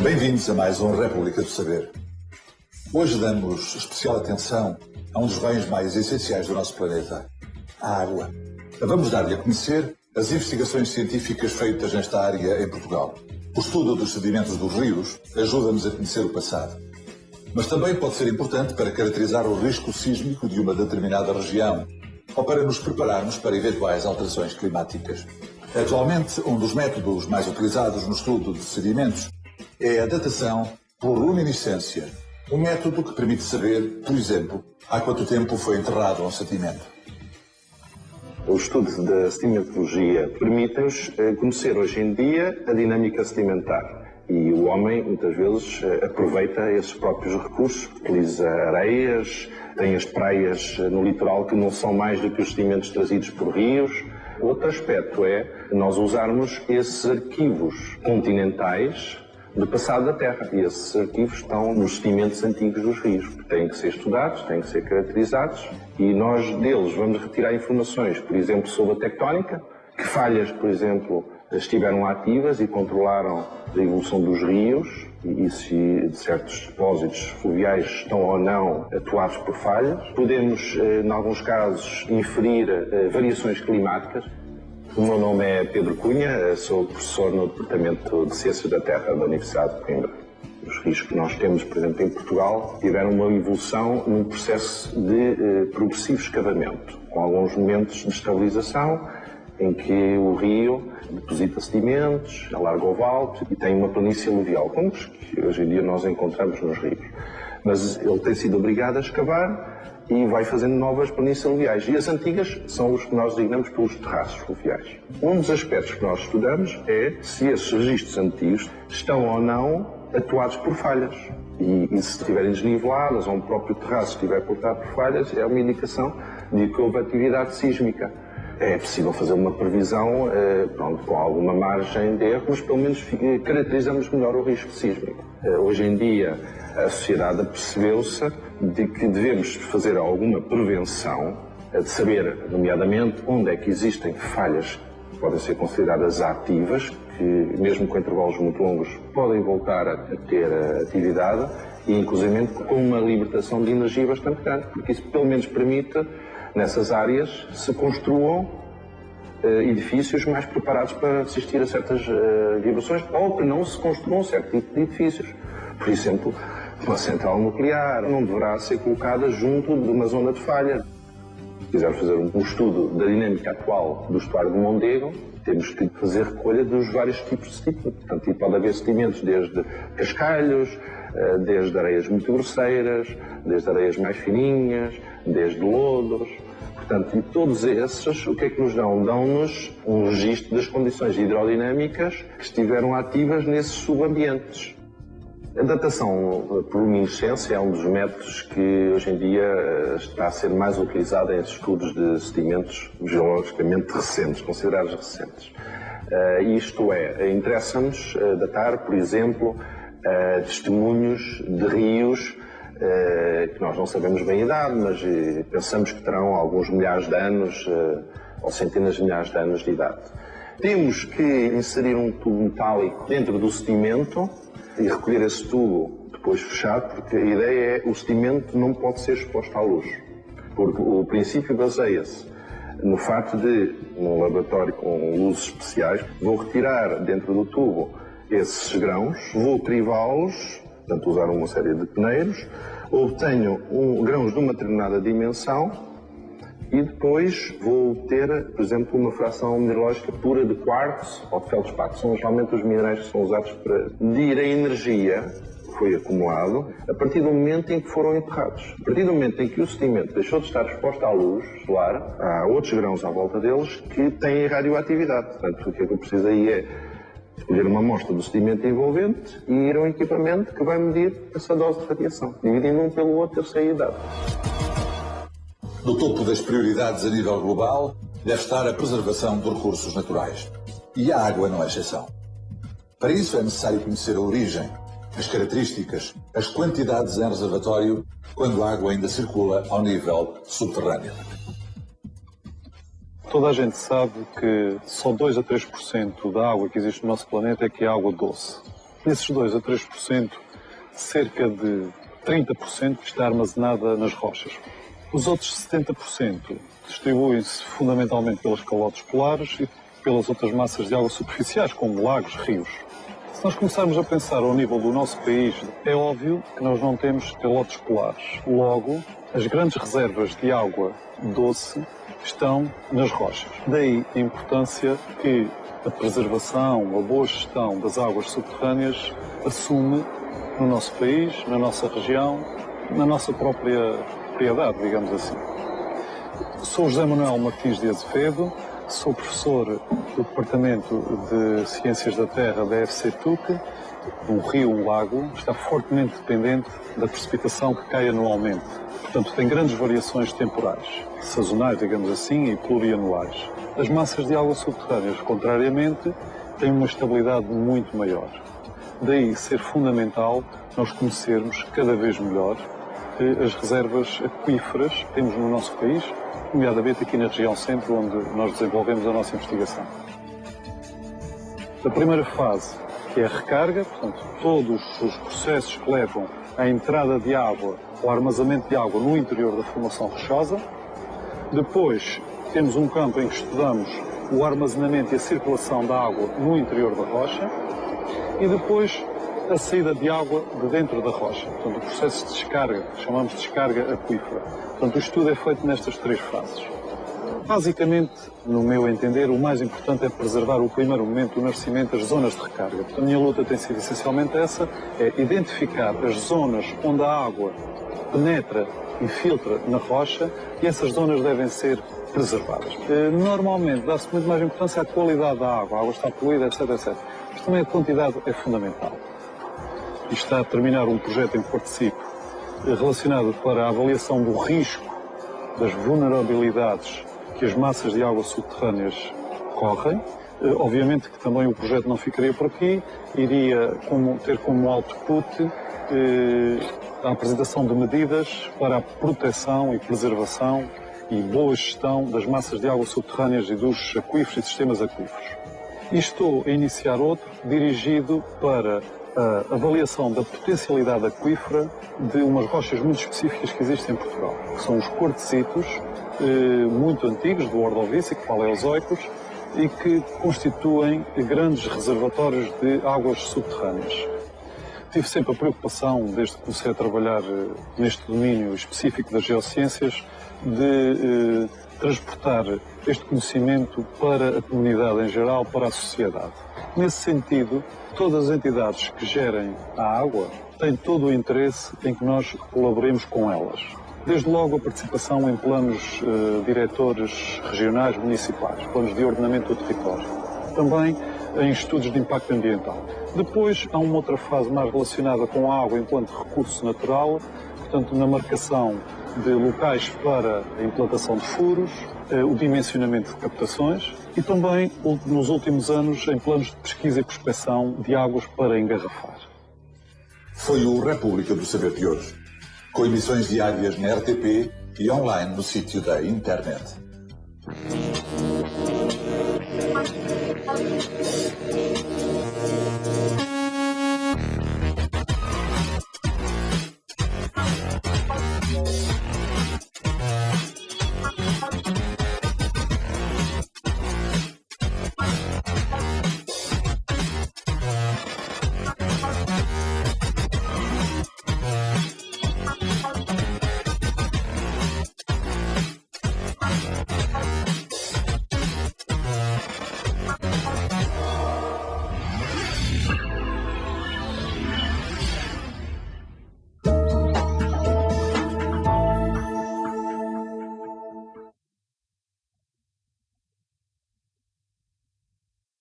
Bem-vindos a mais um República do Saber. Hoje damos especial atenção a um dos bens mais essenciais do nosso planeta, a água. Vamos dar-lhe a conhecer as investigações científicas feitas nesta área em Portugal. O estudo dos sedimentos dos rios ajuda-nos a conhecer o passado, mas também pode ser importante para caracterizar o risco sísmico de uma determinada região ou para nos prepararmos para eventuais alterações climáticas. Atualmente, um dos métodos mais utilizados no estudo de sedimentos é a datação por luminescência, um método que permite saber, por exemplo, há quanto tempo foi enterrado um sedimento. O estudo da sedimentologia permite-nos conhecer hoje em dia a dinâmica sedimentar e o homem muitas vezes aproveita esses próprios recursos, utiliza areias, tem as praias no litoral que não são mais do que os sedimentos trazidos por rios. Outro aspecto é nós usarmos esses arquivos continentais do passado da Terra. E esses arquivos estão nos sedimentos antigos dos rios, que têm que ser estudados, têm que ser caracterizados, e nós deles vamos retirar informações, por exemplo, sobre a tectónica, que falhas, por exemplo, estiveram ativas e controlaram a evolução dos rios, e se certos depósitos fluviais estão ou não atuados por falhas. Podemos, em alguns casos, inferir variações climáticas. O meu nome é Pedro Cunha, sou professor no Departamento de Ciências da Terra da Universidade de Coimbra. Os rios que nós temos, por exemplo, em Portugal, tiveram uma evolução num processo de progressivo escavamento, com alguns momentos de estabilização, em que o rio deposita sedimentos, alarga o vale e tem uma planície aluvial, como os que hoje em dia nós encontramos nos rios. Mas ele tem sido obrigado a escavar e vai fazendo novas planícies aluviais. E as antigas são os que nós designamos pelos terraços fluviais. Um dos aspectos que nós estudamos é se esses registros antigos estão ou não atuados por falhas. E se estiverem desniveladas ou um próprio terraço estiver cortado por falhas, é uma indicação de que houve atividade sísmica. É possível fazer uma previsão com alguma margem de erro, mas pelo menos caracterizamos melhor o risco sísmico. Hoje em dia, a sociedade percebeu-se de que devemos fazer alguma prevenção, de saber, nomeadamente, onde é que existem falhas que podem ser consideradas ativas, que mesmo com intervalos muito longos podem voltar a ter atividade, e inclusive com uma libertação de energia bastante grande, porque isso pelo menos permite, nessas áreas, se construam edifícios mais preparados para resistir a certas vibrações, ou que não se construam certo tipo de edifícios. Por exemplo, uma central nuclear não deverá ser colocada junto de uma zona de falha. Se quiser fazer um estudo da dinâmica atual do estuário do Mondego, temos que fazer recolha dos vários tipos de sedimentos. Portanto, pode haver sedimentos desde cascalhos, desde areias muito grosseiras, desde areias mais fininhas, desde lodos. Portanto, e todos esses, o que é que nos dão? Dão-nos um registro das condições hidrodinâmicas que estiveram ativas nesses subambientes. A datação por luminescência é um dos métodos que hoje em dia está a ser mais utilizado em estudos de sedimentos geologicamente recentes, considerados recentes. Isto é, interessa-nos datar, por exemplo, testemunhos de rios que nós não sabemos bem a idade, mas pensamos que terão alguns milhares de anos ou centenas de milhares de anos de idade. Temos que inserir um tubo metálico dentro do sedimento e recolher esse tubo depois fechado, porque a ideia é o sedimento não pode ser exposto à luz, porque o princípio baseia-se no facto de, num laboratório com luzes especiais, vou retirar dentro do tubo esses grãos, vou crivá-los, portanto usar uma série de peneiros, obtenho grãos de uma determinada dimensão e depois vou ter, por exemplo, uma fração mineralógica pura de quartzo ou de feldspato. São geralmente os minerais que são usados para medir a energia que foi acumulado a partir do momento em que foram enterrados. A partir do momento em que o sedimento deixou de estar exposto à luz solar, há outros grãos à volta deles que têm radioatividade. Portanto, o que é que eu preciso aí é escolher uma amostra do sedimento envolvente e ir a um equipamento que vai medir essa dose de radiação. Dividindo um pelo outro, eu sei a idade. No topo das prioridades a nível global deve estar a preservação dos recursos naturais. E a água não é exceção. Para isso é necessário conhecer a origem, as características, as quantidades em reservatório, quando a água ainda circula ao nível subterrâneo. Toda a gente sabe que só 2 a 3% da água que existe no nosso planeta é que é água doce. Desses 2 a 3%, cerca de 30% está armazenada nas rochas. Os outros 70% distribuem-se fundamentalmente pelas calotas polares e pelas outras massas de água superficiais, como lagos, rios. Se nós começarmos a pensar ao nível do nosso país, é óbvio que nós não temos calotas polares. Logo, as grandes reservas de água doce estão nas rochas. Daí a importância que a preservação, a boa gestão das águas subterrâneas assume no nosso país, na nossa região, na nossa própria propriedade, digamos assim. Sou José Manuel Martins de Azevedo, sou professor do Departamento de Ciências da Terra da FCTUC. Um rio, um lago, está fortemente dependente da precipitação que cai anualmente. Portanto, tem grandes variações temporais, sazonais, digamos assim, e plurianuais. As massas de água subterrâneas, contrariamente, têm uma estabilidade muito maior. Daí ser fundamental nós conhecermos cada vez melhor as reservas aquíferas que temos no nosso país, nomeadamente aqui na região centro, onde nós desenvolvemos a nossa investigação. A primeira fase, que é a recarga, portanto, todos os processos que levam à entrada de água, ao armazenamento de água no interior da formação rochosa. Depois, temos um campo em que estudamos o armazenamento e a circulação da água no interior da rocha. E depois, a saída de água de dentro da rocha. Portanto, o processo de descarga, que chamamos de descarga aquífera. Portanto, o estudo é feito nestas 3 fases. Basicamente, no meu entender, o mais importante é preservar o primeiro momento do nascimento das zonas de recarga. Portanto, a minha luta tem sido essencialmente essa, é identificar as zonas onde a água penetra e filtra na rocha e essas zonas devem ser preservadas. Normalmente, dá-se muito mais importância à qualidade da água, a água está poluída, etc, etc. Mas também a quantidade é fundamental. E está a terminar um projeto em que participo relacionado para a avaliação do risco das vulnerabilidades que as massas de água subterrâneas correm. Obviamente que também o projeto não ficaria por aqui, iria ter como output a apresentação de medidas para a proteção e preservação e boa gestão das massas de água subterrâneas e dos aquíferos e sistemas aquíferos. E estou a iniciar outro dirigido para a avaliação da potencialidade aquífera de umas rochas muito específicas que existem em Portugal, que são os quartzitos, muito antigos, do Ordovícico, paleozoicos, e que constituem grandes reservatórios de águas subterrâneas. Tive sempre a preocupação, desde que comecei a trabalhar neste domínio específico das geociências, de transportar este conhecimento para a comunidade em geral, para a sociedade. Nesse sentido, todas as entidades que gerem a água têm todo o interesse em que nós colaboremos com elas. Desde logo a participação em planos diretores regionais, municipais, planos de ordenamento do território. Também em estudos de impacto ambiental. Depois há uma outra fase mais relacionada com a água enquanto recurso natural, portanto na marcação de locais para a implantação de furos, o dimensionamento de captações e também, nos últimos anos, em planos de pesquisa e prospecção de águas para engarrafar. Foi o República do Saber de hoje, com emissões diárias na RTP e online no sítio da internet.